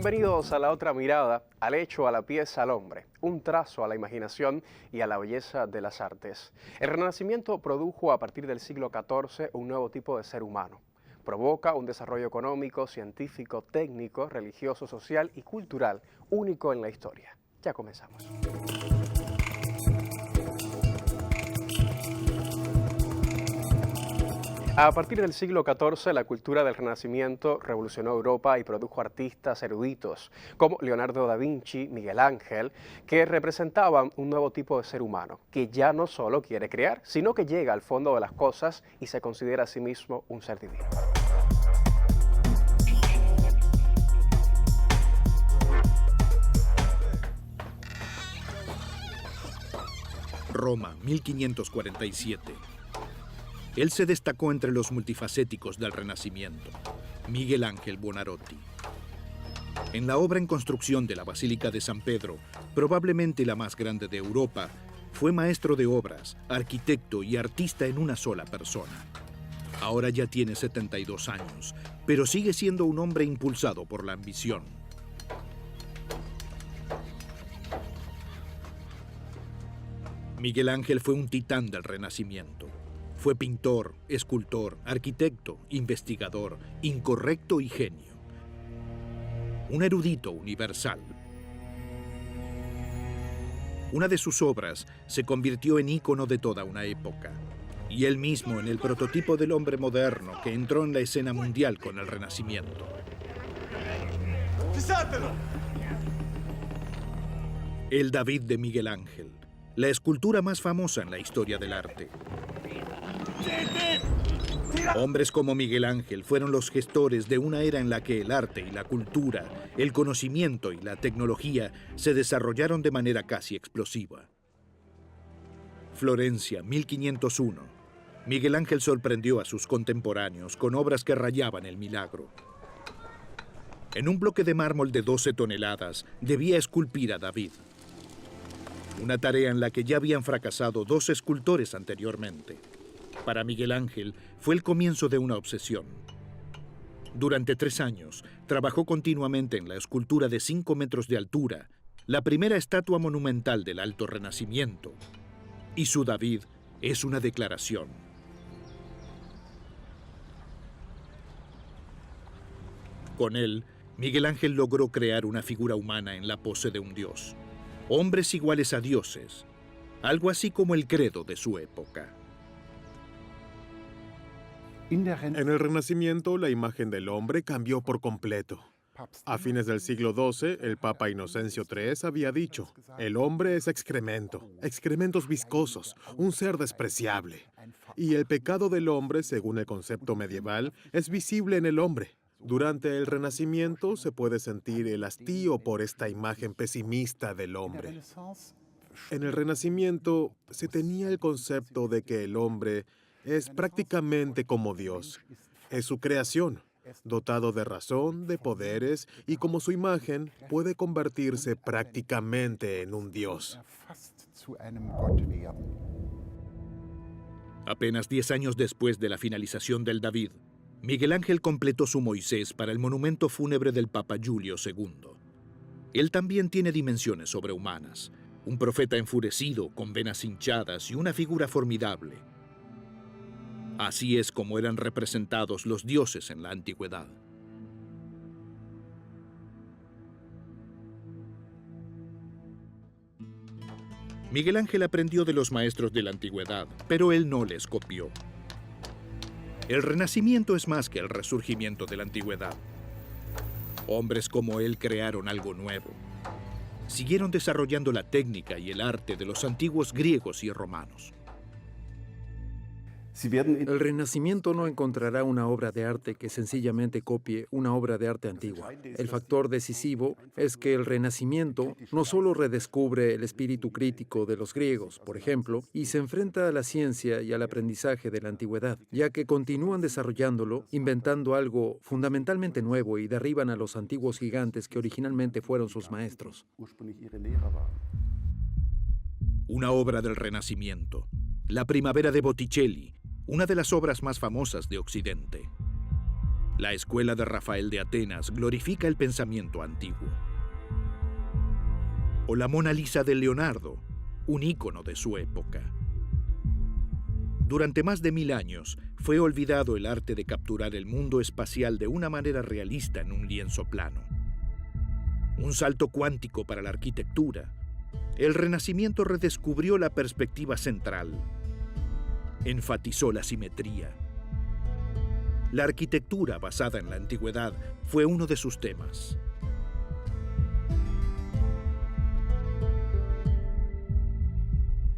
Bienvenidos a La Otra Mirada, al hecho, a la pieza, al hombre, un trazo a la imaginación y a la belleza de las artes. El Renacimiento produjo a partir del siglo XIV un nuevo tipo de ser humano. Provoca un desarrollo económico, científico, técnico, religioso, social y cultural único en la historia. Ya comenzamos. A partir del siglo XIV, la cultura del Renacimiento revolucionó Europa y produjo artistas eruditos como Leonardo da Vinci, Miguel Ángel, que representaban un nuevo tipo de ser humano, que ya no solo quiere crear, sino que llega al fondo de las cosas y se considera a sí mismo un ser divino. Roma, 1547. Él se destacó entre los multifacéticos del Renacimiento, Miguel Ángel Buonarroti. En la obra en construcción de la Basílica de San Pedro, probablemente la más grande de Europa, fue maestro de obras, arquitecto y artista en una sola persona. Ahora ya tiene 72 años, pero sigue siendo un hombre impulsado por la ambición. Miguel Ángel fue un titán del Renacimiento. Fue pintor, escultor, arquitecto, investigador, incorrecto y genio. Un erudito universal. Una de sus obras se convirtió en ícono de toda una época, y él mismo en el prototipo del hombre moderno que entró en la escena mundial con el Renacimiento. El David de Miguel Ángel, la escultura más famosa en la historia del arte. Hombres como Miguel Ángel fueron los gestores de una era en la que el arte y la cultura, el conocimiento y la tecnología se desarrollaron de manera casi explosiva. Florencia, 1501. Miguel Ángel sorprendió a sus contemporáneos con obras que rayaban el milagro. En un bloque de mármol de 12 toneladas debía esculpir a David. Una tarea en la que ya habían fracasado 2 escultores anteriormente. Para Miguel Ángel fue el comienzo de una obsesión. Durante 3 años, trabajó continuamente en la escultura de 5 metros de altura, la primera estatua monumental del Alto Renacimiento. Y su David es una declaración. Con él, Miguel Ángel logró crear una figura humana en la pose de un dios. Hombres iguales a dioses, algo así como el credo de su época. En el Renacimiento, la imagen del hombre cambió por completo. A fines del siglo XII, el Papa Inocencio III había dicho, el hombre es excremento, excrementos viscosos, un ser despreciable. Y el pecado del hombre, según el concepto medieval, es visible en el hombre. Durante el Renacimiento se puede sentir el hastío por esta imagen pesimista del hombre. En el Renacimiento se tenía el concepto de que el hombre es prácticamente como Dios. Es su creación, dotado de razón, de poderes, y como su imagen puede convertirse prácticamente en un Dios. Apenas 10 años después de la finalización del David, Miguel Ángel completó su Moisés para el monumento fúnebre del Papa Julio II. Él también tiene dimensiones sobrehumanas, un profeta enfurecido, con venas hinchadas y una figura formidable. Así es como eran representados los dioses en la antigüedad. Miguel Ángel aprendió de los maestros de la antigüedad, pero él no les copió. El Renacimiento es más que el resurgimiento de la antigüedad. Hombres como él crearon algo nuevo. Siguieron desarrollando la técnica y el arte de los antiguos griegos y romanos. El Renacimiento no encontrará una obra de arte que sencillamente copie una obra de arte antigua. El factor decisivo es que el Renacimiento no solo redescubre el espíritu crítico de los griegos, por ejemplo, y se enfrenta a la ciencia y al aprendizaje de la antigüedad, ya que continúan desarrollándolo, inventando algo fundamentalmente nuevo y derriban a los antiguos gigantes que originalmente fueron sus maestros. Una obra del Renacimiento, La Primavera de Botticelli, una de las obras más famosas de Occidente. La escuela de Rafael de Atenas glorifica el pensamiento antiguo. O la Mona Lisa de Leonardo, un ícono de su época. Durante más de 1000 años fue olvidado el arte de capturar el mundo espacial de una manera realista en un lienzo plano. Un salto cuántico para la arquitectura. El Renacimiento redescubrió la perspectiva central. Enfatizó la simetría. La arquitectura basada en la antigüedad fue uno de sus temas.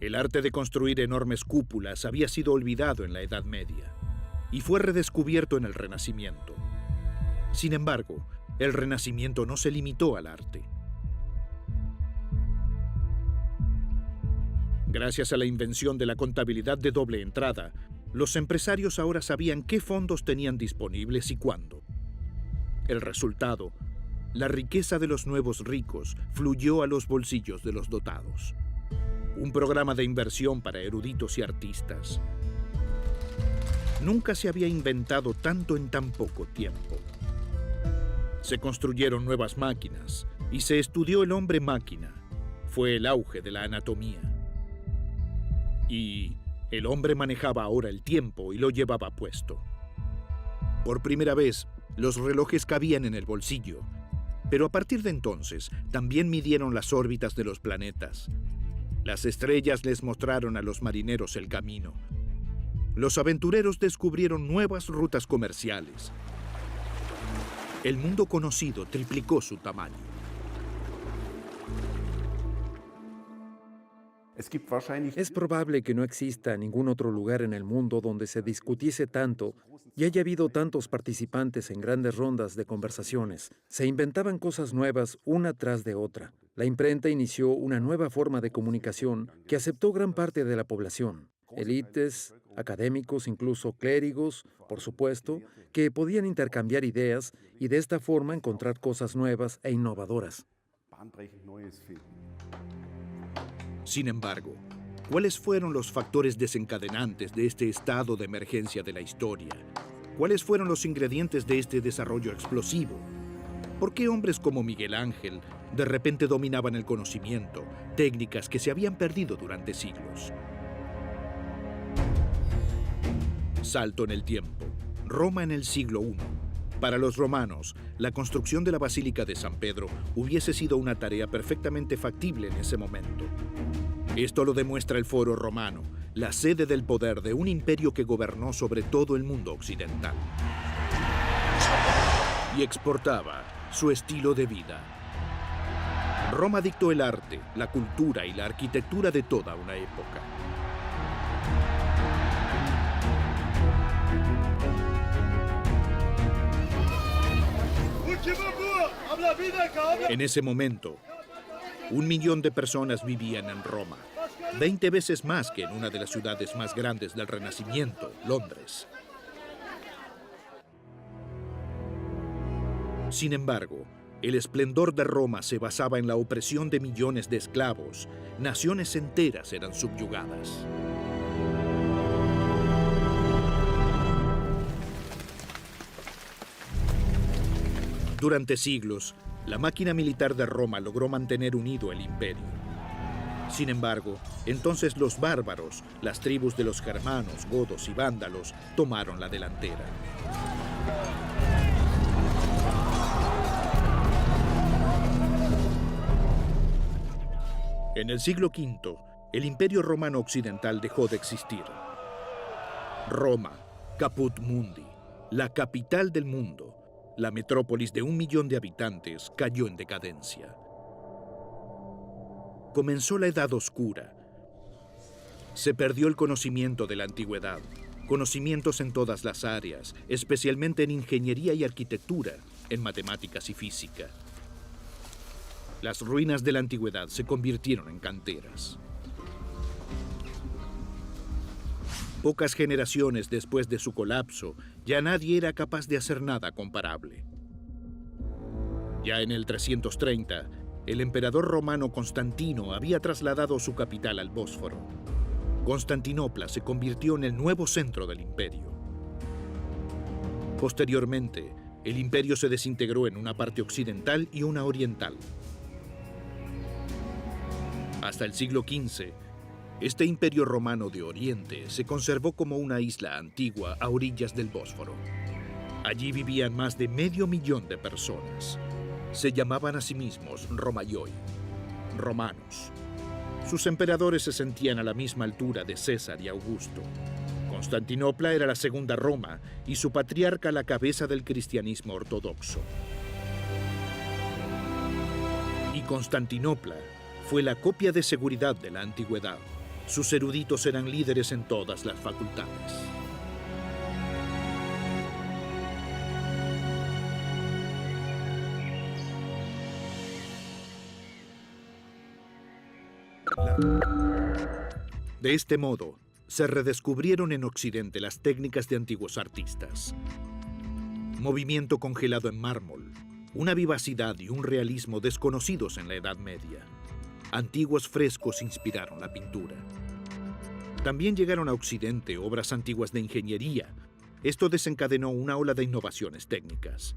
El arte de construir enormes cúpulas había sido olvidado en la Edad Media y fue redescubierto en el Renacimiento. Sin embargo, el Renacimiento no se limitó al arte. Gracias a la invención de la contabilidad de doble entrada, los empresarios ahora sabían qué fondos tenían disponibles y cuándo. El resultado, la riqueza de los nuevos ricos fluyó a los bolsillos de los dotados. Un programa de inversión para eruditos y artistas. Nunca se había inventado tanto en tan poco tiempo. Se construyeron nuevas máquinas y se estudió el hombre-máquina. Fue el auge de la anatomía. Y el hombre manejaba ahora el tiempo y lo llevaba puesto. Por primera vez, los relojes cabían en el bolsillo, pero a partir de entonces también midieron las órbitas de los planetas. Las estrellas les mostraron a los marineros el camino. Los aventureros descubrieron nuevas rutas comerciales. El mundo conocido triplicó su tamaño. Es probable que no exista ningún otro lugar en el mundo donde se discutiese tanto y haya habido tantos participantes en grandes rondas de conversaciones. Se inventaban cosas nuevas una tras de otra. La imprenta inició una nueva forma de comunicación que aceptó gran parte de la población. Élites, académicos, incluso clérigos, por supuesto, que podían intercambiar ideas y de esta forma encontrar cosas nuevas e innovadoras. Sin embargo, ¿cuáles fueron los factores desencadenantes de este estado de emergencia de la historia? ¿Cuáles fueron los ingredientes de este desarrollo explosivo? ¿Por qué hombres como Miguel Ángel de repente dominaban el conocimiento, técnicas que se habían perdido durante siglos? Salto en el tiempo. Roma en el siglo I. Para los romanos, la construcción de la Basílica de San Pedro hubiese sido una tarea perfectamente factible en ese momento. Esto lo demuestra el Foro Romano, la sede del poder de un imperio que gobernó sobre todo el mundo occidental. Y exportaba su estilo de vida. Roma dictó el arte, la cultura y la arquitectura de toda una época. En ese momento, 1 millón de personas vivían en Roma, 20 veces más que en una de las ciudades más grandes del Renacimiento, Londres. Sin embargo, el esplendor de Roma se basaba en la opresión de millones de esclavos. Naciones enteras eran subyugadas. Durante siglos, la máquina militar de Roma logró mantener unido el imperio. Sin embargo, entonces los bárbaros, las tribus de los germanos, godos y vándalos, tomaron la delantera. En el siglo V, el Imperio Romano Occidental dejó de existir. Roma, caput mundi, la capital del mundo, la metrópolis de 1 millón de habitantes, cayó en decadencia. Comenzó la Edad Oscura. Se perdió el conocimiento de la antigüedad, conocimientos en todas las áreas, especialmente en ingeniería y arquitectura, en matemáticas y física. Las ruinas de la antigüedad se convirtieron en canteras. Pocas generaciones después de su colapso, ya nadie era capaz de hacer nada comparable. Ya en el 330, el emperador romano Constantino había trasladado su capital al Bósforo. Constantinopla se convirtió en el nuevo centro del imperio. Posteriormente, el imperio se desintegró en una parte occidental y una oriental. Hasta el siglo XV, este imperio romano de Oriente se conservó como una isla antigua a orillas del Bósforo. Allí vivían más de 500.000 de personas. Se llamaban a sí mismos Romaioi, romanos. Sus emperadores se sentían a la misma altura de César y Augusto. Constantinopla era la segunda Roma y su patriarca la cabeza del cristianismo ortodoxo. Y Constantinopla fue la copia de seguridad de la antigüedad. Sus eruditos eran líderes en todas las facultades. De este modo, se redescubrieron en Occidente las técnicas de antiguos artistas. Movimiento congelado en mármol, una vivacidad y un realismo desconocidos en la Edad Media. Antiguos frescos inspiraron la pintura. También llegaron a Occidente obras antiguas de ingeniería. Esto desencadenó una ola de innovaciones técnicas.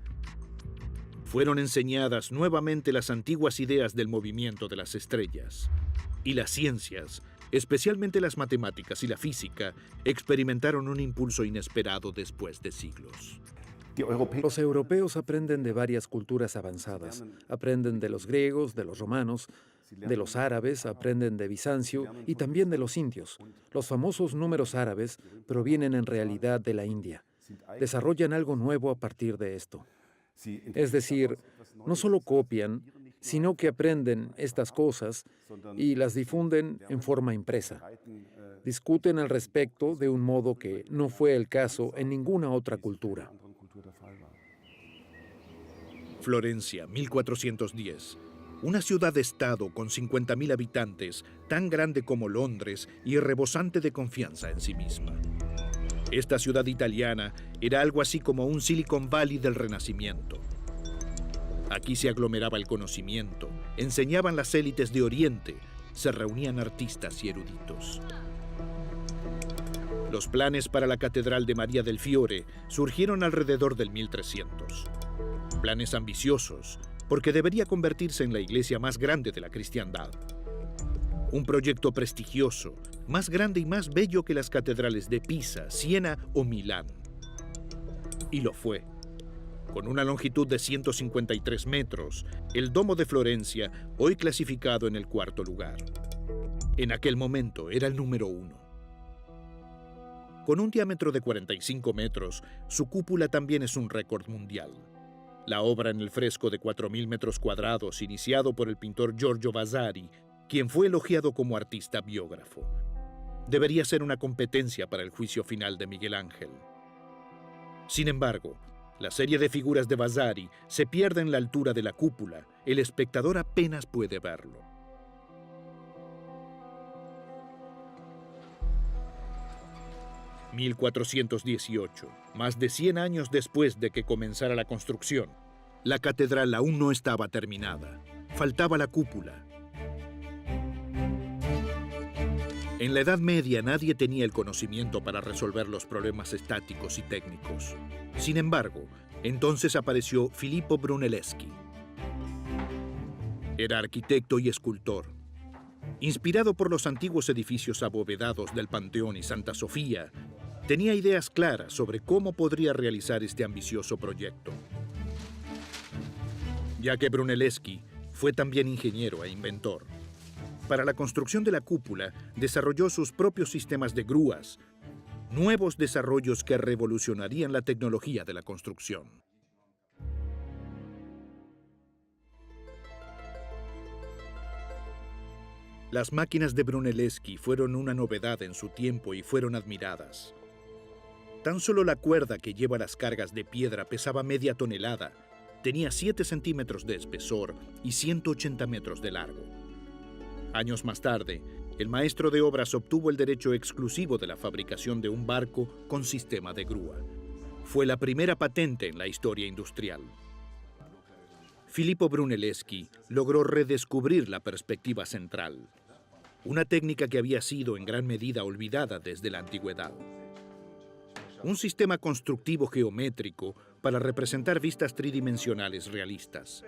Fueron enseñadas nuevamente las antiguas ideas del movimiento de las estrellas. Y las ciencias, especialmente las matemáticas y la física, experimentaron un impulso inesperado después de siglos. Los europeos aprenden de varias culturas avanzadas. Aprenden de los griegos, de los romanos, de los árabes, aprenden de Bizancio y también de los indios. Los famosos números árabes provienen en realidad de la India. Desarrollan algo nuevo a partir de esto. Es decir, no solo copian, sino que aprenden estas cosas y las difunden en forma impresa. Discuten al respecto de un modo que no fue el caso en ninguna otra cultura. Florencia, 1410. Una ciudad-estado con 50.000 habitantes, tan grande como Londres y rebosante de confianza en sí misma. Esta ciudad italiana era algo así como un Silicon Valley del Renacimiento. Aquí se aglomeraba el conocimiento, enseñaban las élites de Oriente, se reunían artistas y eruditos. Los planes para la Catedral de María del Fiore surgieron alrededor del 1300. Planes ambiciosos, porque debería convertirse en la iglesia más grande de la cristiandad. Un proyecto prestigioso, más grande y más bello que las catedrales de Pisa, Siena o Milán. Y lo fue. Con una longitud de 153 metros, el Domo de Florencia, hoy clasificado en el 4º lugar. En aquel momento era el número 1. Con un diámetro de 45 metros, su cúpula también es un récord mundial. La obra en el fresco de 4.000 metros cuadrados, iniciado por el pintor Giorgio Vasari, quien fue elogiado como artista biógrafo. Debería ser una competencia para el juicio final de Miguel Ángel. Sin embargo, la serie de figuras de Vasari se pierde en la altura de la cúpula. El espectador apenas puede verlo. «1418, más de 100 años después de que comenzara la construcción. La catedral aún no estaba terminada. Faltaba la cúpula. En la Edad Media nadie tenía el conocimiento para resolver los problemas estáticos y técnicos. Sin embargo, entonces apareció Filippo Brunelleschi. Era arquitecto y escultor. Inspirado por los antiguos edificios abovedados del Panteón y Santa Sofía, tenía ideas claras sobre cómo podría realizar este ambicioso proyecto. Ya que Brunelleschi fue también ingeniero e inventor. Para la construcción de la cúpula, desarrolló sus propios sistemas de grúas, nuevos desarrollos que revolucionarían la tecnología de la construcción. Las máquinas de Brunelleschi fueron una novedad en su tiempo y fueron admiradas. Tan solo la cuerda que lleva las cargas de piedra pesaba media tonelada, tenía 7 centímetros de espesor y 180 metros de largo. Años más tarde, el maestro de obras obtuvo el derecho exclusivo de la fabricación de un barco con sistema de grúa. Fue la primera patente en la historia industrial. Filippo Brunelleschi logró redescubrir la perspectiva central, una técnica que había sido en gran medida olvidada desde la antigüedad. un sistema constructivo geométrico para representar vistas tridimensionales realistas.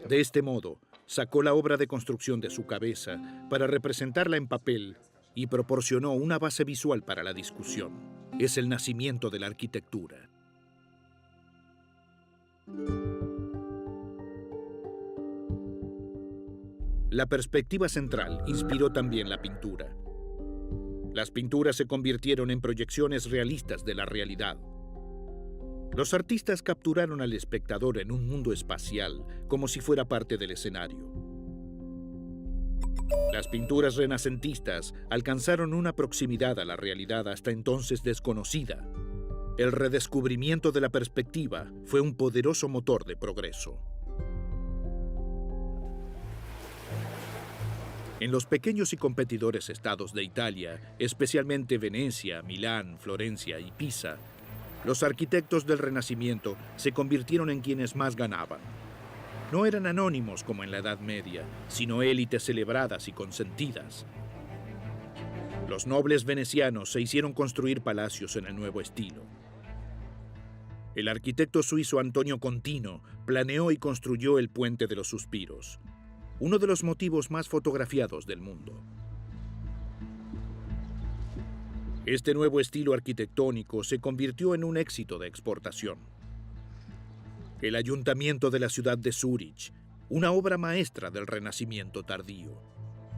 De este modo, sacó la obra de construcción de su cabeza para representarla en papel y proporcionó una base visual para la discusión. Es el nacimiento de la arquitectura. La perspectiva central inspiró también la pintura. Las pinturas se convirtieron en proyecciones realistas de la realidad. Los artistas capturaron al espectador en un mundo espacial, como si fuera parte del escenario. Las pinturas renacentistas alcanzaron una proximidad a la realidad hasta entonces desconocida. El redescubrimiento de la perspectiva fue un poderoso motor de progreso. En los pequeños y competidores estados de Italia, especialmente Venecia, Milán, Florencia y Pisa, los arquitectos del Renacimiento se convirtieron en quienes más ganaban. No eran anónimos como en la Edad Media, sino élites celebradas y consentidas. Los nobles venecianos se hicieron construir palacios en el nuevo estilo. El arquitecto suizo Antonio Contino planeó y construyó el Puente de los Suspiros, uno de los motivos más fotografiados del mundo. Este nuevo estilo arquitectónico se convirtió en un éxito de exportación. El ayuntamiento de la ciudad de Zúrich, una obra maestra del Renacimiento tardío.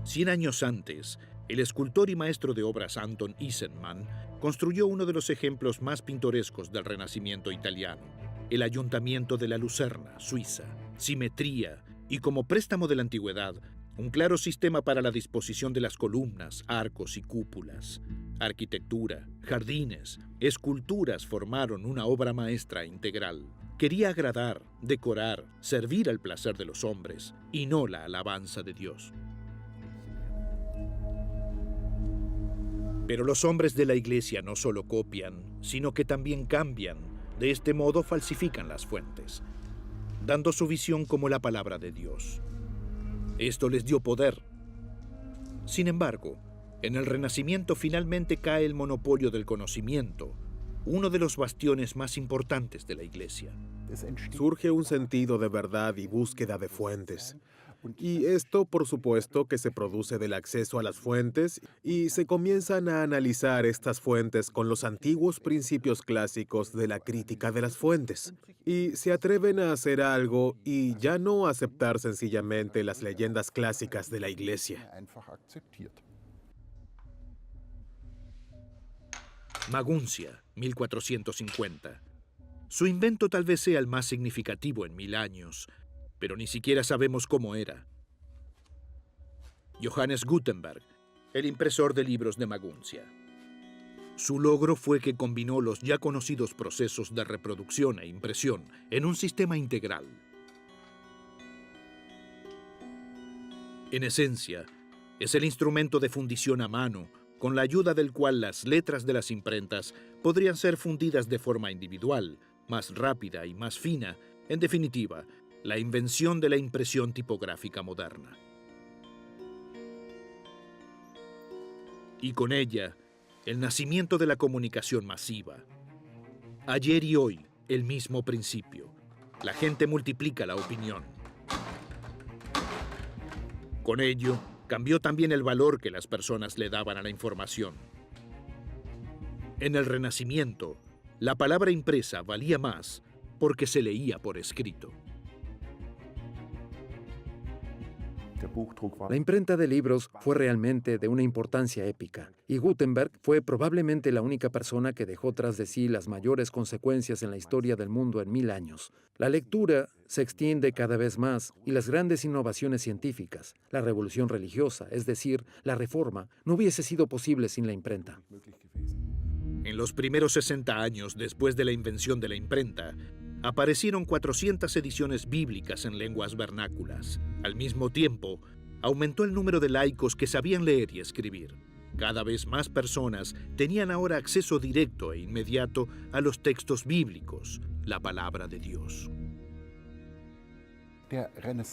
100 años antes, el escultor y maestro de obras Anton Isenmann construyó uno de los ejemplos más pintorescos del Renacimiento italiano, el ayuntamiento de la Lucerna, Suiza. Simetría y, como préstamo de la antigüedad, un claro sistema para la disposición de las columnas, arcos y cúpulas. Arquitectura, jardines, esculturas formaron una obra maestra integral. Quería agradar, decorar, servir al placer de los hombres y no la alabanza de Dios. Pero los hombres de la Iglesia no solo copian, sino que también cambian. De este modo falsifican las fuentes, dando su visión como la palabra de Dios. Esto les dio poder. Sin embargo, en el Renacimiento finalmente cae el monopolio del conocimiento, uno de los bastiones más importantes de la Iglesia. Surge un sentido de verdad y búsqueda de fuentes. Y esto, por supuesto, que se produce del acceso a las fuentes y se comienzan a analizar estas fuentes con los antiguos principios clásicos de la crítica de las fuentes. Y se atreven a hacer algo y ya no aceptar sencillamente las leyendas clásicas de la Iglesia. Maguncia, 1450. Su invento tal vez sea el más significativo en 1000 años, pero ni siquiera sabemos cómo era. Johannes Gutenberg, el impresor de libros de Maguncia. Su logro fue que combinó los ya conocidos procesos de reproducción e impresión en un sistema integral. En esencia, es el instrumento de fundición a mano, con la ayuda del cual las letras de las imprentas podrían ser fundidas de forma individual, más rápida y más fina, en definitiva, la invención de la impresión tipográfica moderna. Y con ella, el nacimiento de la comunicación masiva. Ayer y hoy, el mismo principio. La gente multiplica la opinión. Con ello, cambió también el valor que las personas le daban a la información. En el Renacimiento, la palabra impresa valía más porque se leía por escrito. La imprenta de libros fue realmente de una importancia épica, y Gutenberg fue probablemente la única persona que dejó tras de sí las mayores consecuencias en la historia del mundo en 1000 años. La lectura se extiende cada vez más, y las grandes innovaciones científicas, la revolución religiosa, es decir, la reforma, no hubiese sido posible sin la imprenta. En los primeros 60 años después de la invención de la imprenta, aparecieron 400 ediciones bíblicas en lenguas vernáculas. Al mismo tiempo, aumentó el número de laicos que sabían leer y escribir. Cada vez más personas tenían ahora acceso directo e inmediato a los textos bíblicos, la palabra de Dios.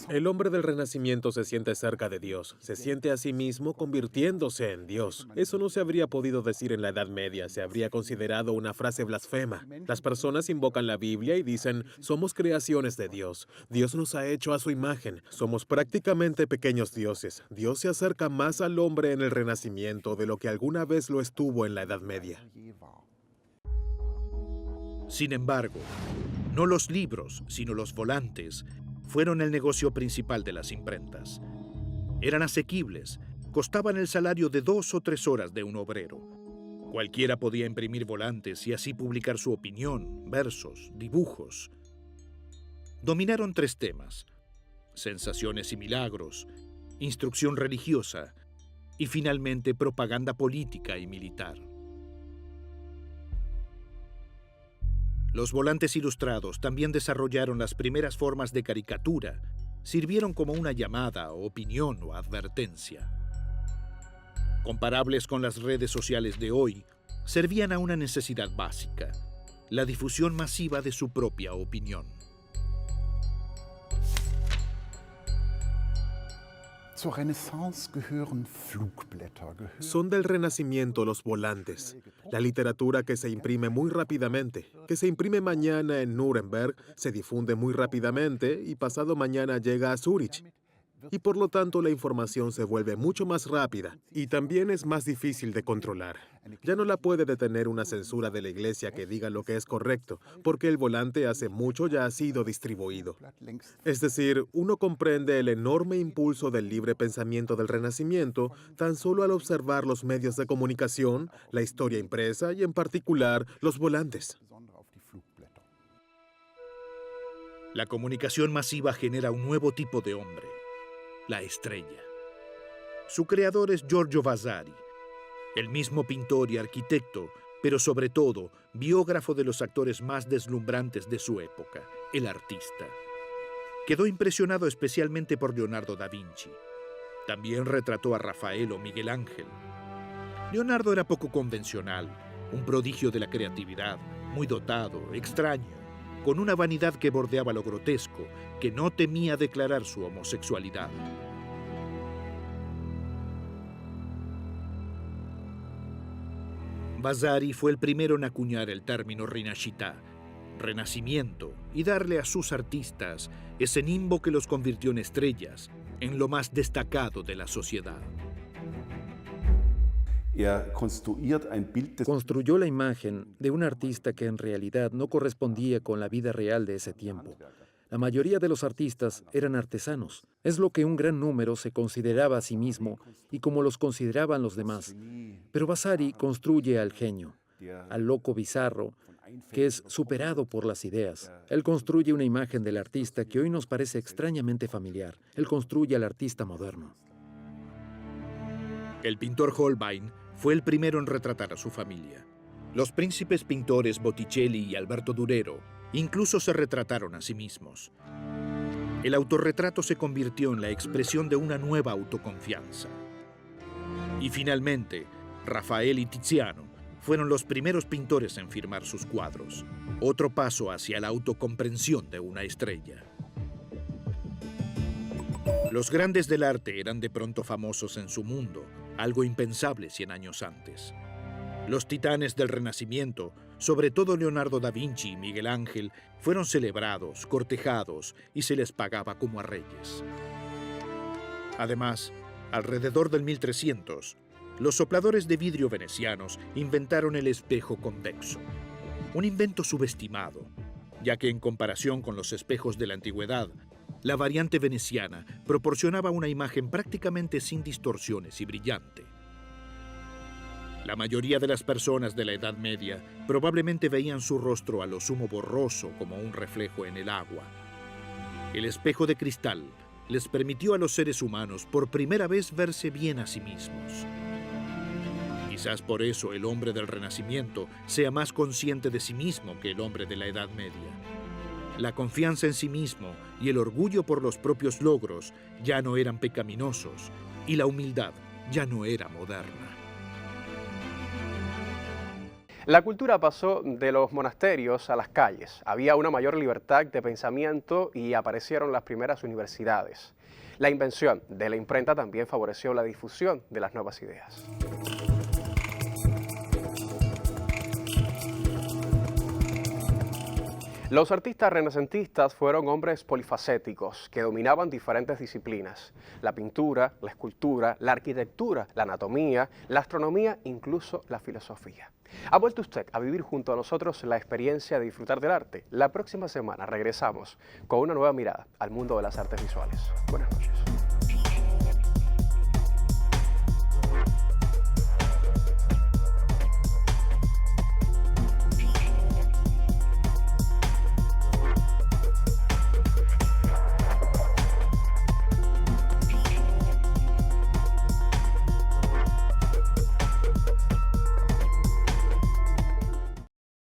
El hombre del Renacimiento se siente cerca de Dios, se siente a sí mismo convirtiéndose en Dios. Eso no se habría podido decir en la Edad Media, se habría considerado una frase blasfema. Las personas invocan la Biblia y dicen, somos creaciones de Dios. Dios nos ha hecho a su imagen. Somos prácticamente pequeños dioses. Dios se acerca más al hombre en el Renacimiento de lo que alguna vez lo estuvo en la Edad Media. Sin embargo, no los libros, sino los volantes, fueron el negocio principal de las imprentas. Eran asequibles, costaban el salario de 2 o 3 horas de un obrero. Cualquiera podía imprimir volantes y así publicar su opinión, versos, dibujos. Dominaron 3 temas: sensaciones y milagros, instrucción religiosa y finalmente propaganda política y militar. Los volantes ilustrados también desarrollaron las primeras formas de caricatura, sirvieron como una llamada, opinión o advertencia. Comparables con las redes sociales de hoy, servían a una necesidad básica: la difusión masiva de su propia opinión. Son del Renacimiento los volantes, la literatura que se imprime muy rápidamente, que se imprime mañana en Nuremberg, se difunde muy rápidamente y pasado mañana llega a Zúrich. Y por lo tanto la información se vuelve mucho más rápida y también es más difícil de controlar. Ya no la puede detener una censura de la iglesia que diga lo que es correcto, porque el volante hace mucho ya ha sido distribuido. Es decir, uno comprende el enorme impulso del libre pensamiento del Renacimiento tan solo al observar los medios de comunicación, la historia impresa y en particular los volantes. La comunicación masiva genera un nuevo tipo de hombre: la estrella. Su creador es Giorgio Vasari, el mismo pintor y arquitecto, pero sobre todo biógrafo de los actores más deslumbrantes de su época, el artista. Quedó impresionado especialmente por Leonardo da Vinci. También retrató a Rafael o Miguel Ángel. Leonardo era poco convencional, un prodigio de la creatividad, muy dotado, extraño, con una vanidad que bordeaba lo grotesco, que no temía declarar su homosexualidad. Vasari fue el primero en acuñar el término Rinascita, renacimiento, y darle a sus artistas ese nimbo que los convirtió en estrellas, en lo más destacado de la sociedad. Construyó la imagen de un artista que en realidad no correspondía con la vida real de ese tiempo. La mayoría de los artistas eran artesanos. Es lo que un gran número se consideraba a sí mismo y como los consideraban los demás. Pero Vasari construye al genio, al loco bizarro, que es superado por las ideas. Él construye una imagen del artista que hoy nos parece extrañamente familiar. Él construye al artista moderno. El pintor Holbein fue el primero en retratar a su familia. Los príncipes pintores Botticelli y Alberto Durero incluso se retrataron a sí mismos. El autorretrato se convirtió en la expresión de una nueva autoconfianza. Y finalmente, Rafael y Tiziano fueron los primeros pintores en firmar sus cuadros. Otro paso hacia la autocomprensión de una estrella. Los grandes del arte eran de pronto famosos en su mundo, algo impensable 100 años antes. Los titanes del Renacimiento, sobre todo Leonardo da Vinci y Miguel Ángel, fueron celebrados, cortejados y se les pagaba como a reyes. Además, alrededor del 1300, los sopladores de vidrio venecianos inventaron el espejo convexo, un invento subestimado, ya que en comparación con los espejos de la antigüedad, la variante veneciana proporcionaba una imagen prácticamente sin distorsiones y brillante. La mayoría de las personas de la Edad Media probablemente veían su rostro a lo sumo borroso como un reflejo en el agua. El espejo de cristal les permitió a los seres humanos por primera vez verse bien a sí mismos. Quizás por eso el hombre del Renacimiento sea más consciente de sí mismo que el hombre de la Edad Media. La confianza en sí mismo y el orgullo por los propios logros ya no eran pecaminosos y la humildad ya no era moderna. La cultura pasó de los monasterios a las calles. Había una mayor libertad de pensamiento y aparecieron las primeras universidades. La invención de la imprenta también favoreció la difusión de las nuevas ideas. Los artistas renacentistas fueron hombres polifacéticos que dominaban diferentes disciplinas: la pintura, la escultura, la arquitectura, la anatomía, la astronomía, incluso la filosofía. ¿Ha vuelto usted a vivir junto a nosotros la experiencia de disfrutar del arte? La próxima semana regresamos con una nueva mirada al mundo de las artes visuales. Buenas noches.